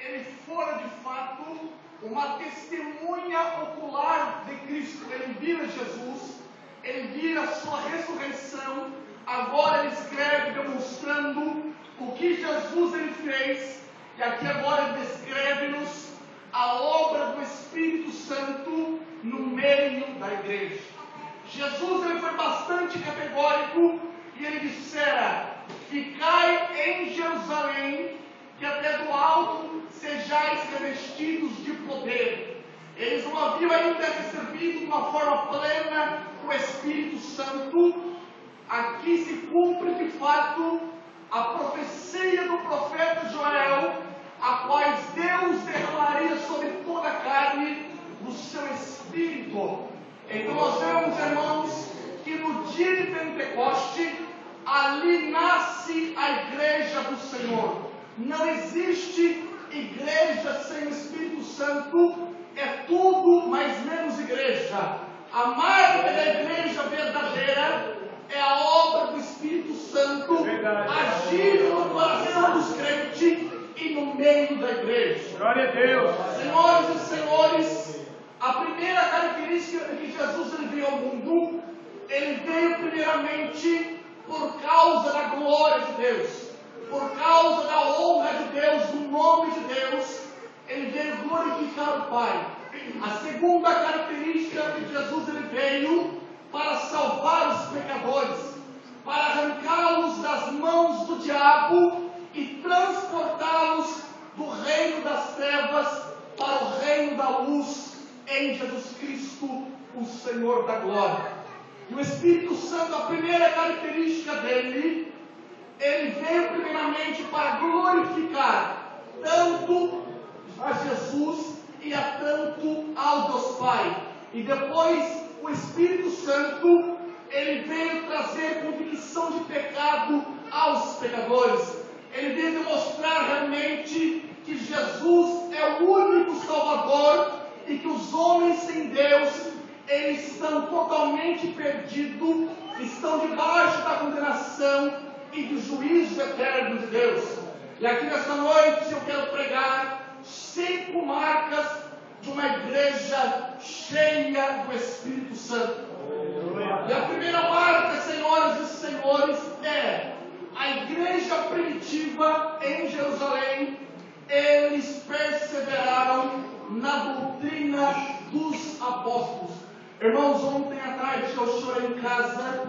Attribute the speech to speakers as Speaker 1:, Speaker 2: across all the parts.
Speaker 1: ele fora de fato uma testemunha ocular de Cristo. Ele vira Jesus, ele vira a sua ressurreição. Agora ele escreve demonstrando o que Jesus ele fez, e aqui agora ele descreve-nos a obra do Espírito Santo no meio da igreja. Jesus ele foi bastante categórico e ele dissera: ficai em Jerusalém, que até do alto sejais revestidos de poder. Eles não haviam ainda recebido de uma forma plena o Espírito Santo. Aqui se cumpre de fato a profecia do profeta Joel, a qual Deus derramaria sobre toda a carne o seu Espírito. Então nós vemos, irmãos, que no dia de Pentecoste, ali nasce a igreja do Senhor. Não existe igreja sem o Espírito Santo, é tudo mais menos igreja. A marca da igreja verdadeira é a obra do Espírito Santo agindo no coração dos crentes e no meio da igreja.
Speaker 2: Glória a Deus.
Speaker 1: Senhoras e senhores, a primeira característica de que Jesus ele veio ao mundo, ele veio primeiramente por causa da glória de Deus, por causa da honra de Deus, do nome de Deus. Ele veio glorificar o Pai. A segunda característica de Jesus, ele veio para salvar os pecadores, para arrancá-los das mãos do diabo e transportá-los do reino das trevas para o reino da luz em Jesus Cristo, o Senhor da glória. E o Espírito Santo, a primeira característica dele, ele veio primeiramente para glorificar tanto a Jesus e a tanto ao Deus Pai. E depois o Espírito Santo, ele veio trazer convicção de pecado aos pecadores. Ele veio demonstrar realmente que Jesus é o único Salvador e que os homens sem Deus, eles estão totalmente perdidos, estão debaixo da condenação e do juízo eterno de Deus. E aqui nessa noite eu quero pregar 5 marcas de uma igreja cheia do Espírito Santo. E a primeira marca, senhoras e senhores, é a igreja primitiva em Jerusalém. Eles perseveraram na doutrina dos apóstolos. Irmãos, ontem à tarde eu chorei em casa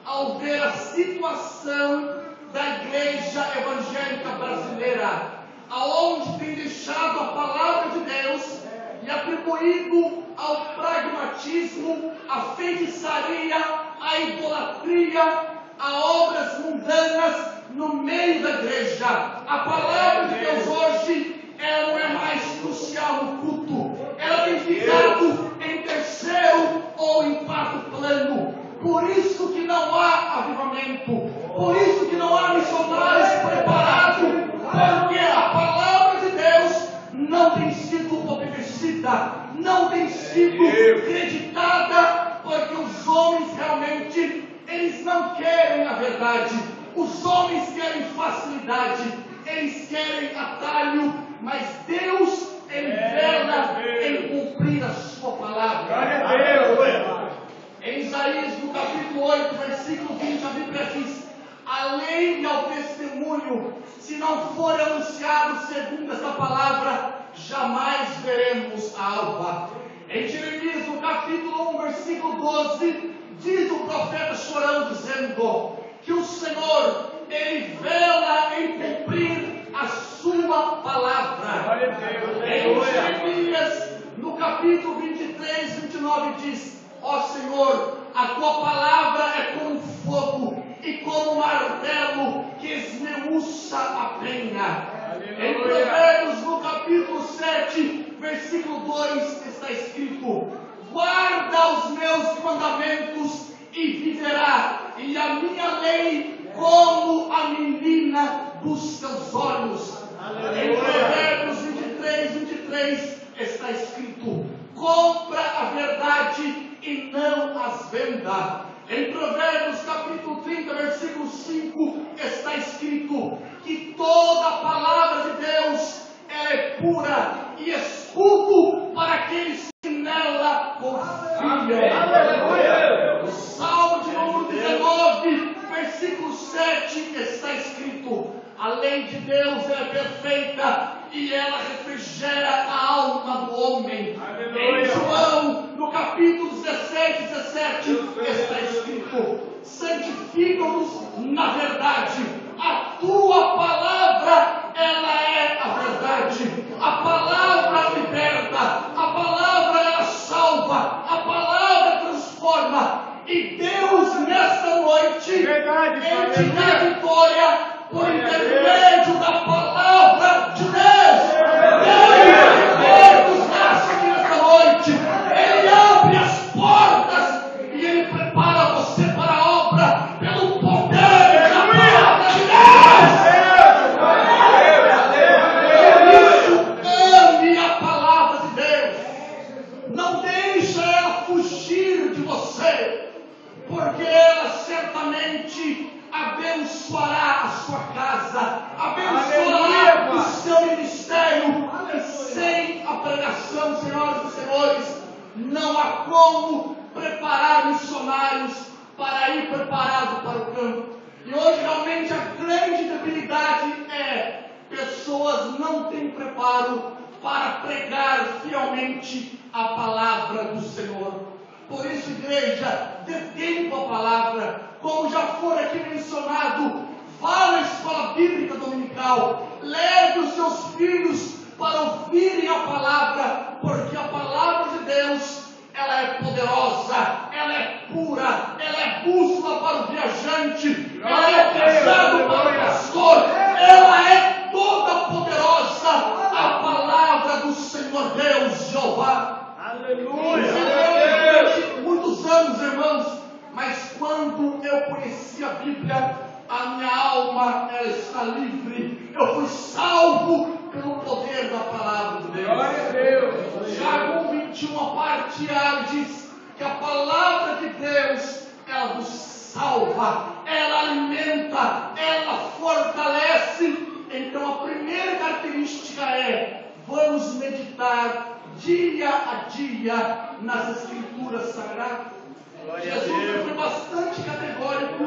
Speaker 1: ao ver a situação da igreja evangélica brasileira, aonde tem deixado a palavra de Deus e atribuído ao pragmatismo, à feitiçaria, à idolatria, a obras mundanas no meio da igreja. A palavra de Deus hoje, ela não é mais crucial no culto, ela tem ficado em terceiro ou em quarto plano. Por isso que não há avivamento, por isso que não há missionários preparados, porque a palavra de Deus não tem sido obedecida, não tem sido acreditada, porque os homens realmente, eles não querem a verdade. Os homens querem facilidade, eles querem atalho, mas Deus, ele vela em cumprir a sua palavra.
Speaker 2: Glória a Deus.
Speaker 1: Em Isaías, no capítulo 8, versículo 20, a Bíblia diz: a lei e ao testemunho, se não for anunciado segundo essa palavra, jamais veremos a alva. Em Jeremias, no capítulo 1, versículo 12, diz o profeta chorando, dizendo que o Senhor, ele vela em cumprir a sua palavra. Em Jeremias, no capítulo 23, 29, diz: ó Senhor, a tua palavra é como fogo e como um martelo que esmiuça a penha. Em Provérbios, no capítulo 7, versículo 2, está escrito: guarda os meus mandamentos e viverá, e a minha lei como a menina dos teus olhos. Em Provérbios 23, 23, está escrito: compra a verdade e não as venda. Em Provérbios capítulo 30, versículo 5, está escrito que toda a palavra de Deus ela é pura e escudo para aqueles que nela confiam.
Speaker 2: Aleluia.
Speaker 1: O Salmo de número 19, versículo 7, está escrito: a lei de Deus é perfeita e ela refrigera a alma do homem.
Speaker 2: Aleluia.
Speaker 1: Em João, no capítulo 17, está escrito: santifica-nos na verdade. A tua palavra, ela é a verdade. A palavra liberta, a palavra ela salva, a palavra transforma. E Deus, nesta noite, Ele te dá vitória por intermédio da palavra de Deus. Deus nos nasce aqui nesta noite. Ele abre as portas e Ele prepara você para a obra pelo poder da palavra de Deus. Por isso, ame a palavra de Deus. Não deixe ela fugir de você, porque ela certamente abençoará a sua casa, abençoará o seu ministério. E sem a pregação, senhoras e senhores, não há como preparar missionários para ir preparado para o campo. E hoje realmente a grande debilidade é pessoas não têm preparo para pregar fielmente a palavra do Senhor. Por isso, igreja, dê tempo à palavra. Como já foi aqui mencionado, vá na escola bíblica dominical, leve os seus filhos para ouvirem a palavra, porque a palavra de Deus, ela é poderosa, ela é pura, ela é bússola para o viajante, ela é cajado para o pastor, ela é toda poderosa, a palavra do Senhor Deus, Jeová.
Speaker 2: Aleluia.
Speaker 1: Muitos anos, irmãos, mas quando eu conheci a Bíblia, a minha alma ela está livre. Eu fui salvo pelo poder da palavra de Deus.
Speaker 2: Glória a Deus.
Speaker 1: Tiago 21, a parte A, diz que a palavra de Deus, ela nos salva, ela alimenta, ela fortalece. Então a primeira característica é: vamos meditar dia a dia nas Escrituras Sagradas. Jesus foi bastante categórico.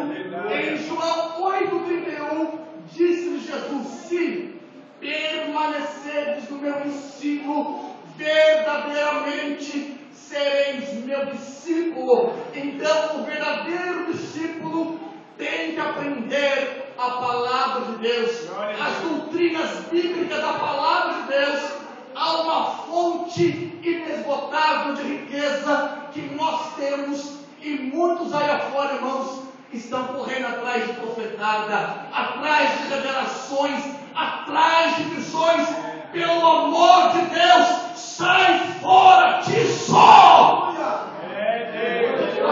Speaker 1: Em João 8,31, disse Jesus: se permanecerdes no meu ensino, verdadeiramente sereis meu discípulo. Então o verdadeiro discípulo tem que aprender a palavra de Deus, as doutrinas bíblicas da palavra de Deus. Há uma fonte inesgotável de riqueza que nós temos, e muitos aí afora, irmãos, estão correndo atrás de profetada, atrás de revelações, atrás de visões. Pelo amor de Deus, sai fora disso! A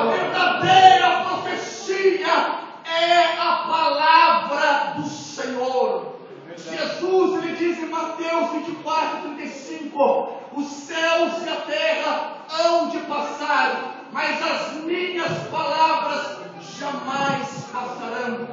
Speaker 1: verdadeira profecia é a palavra do Senhor. Jesus, ele diz em Mateus 24:35: os céus e a terra hão de passar, mas as minhas palavras jamais passarão.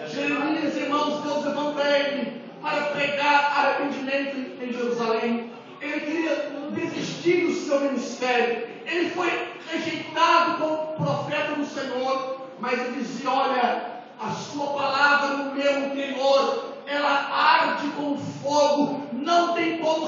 Speaker 1: Jeremias, irmãos, Deus levantou ele para pregar arrependimento em Jerusalém. Ele queria desistir do seu ministério. Ele foi rejeitado como profeta do Senhor, mas ele dizia: olha, a sua palavra no meu interior, ela arde com fogo, não tem como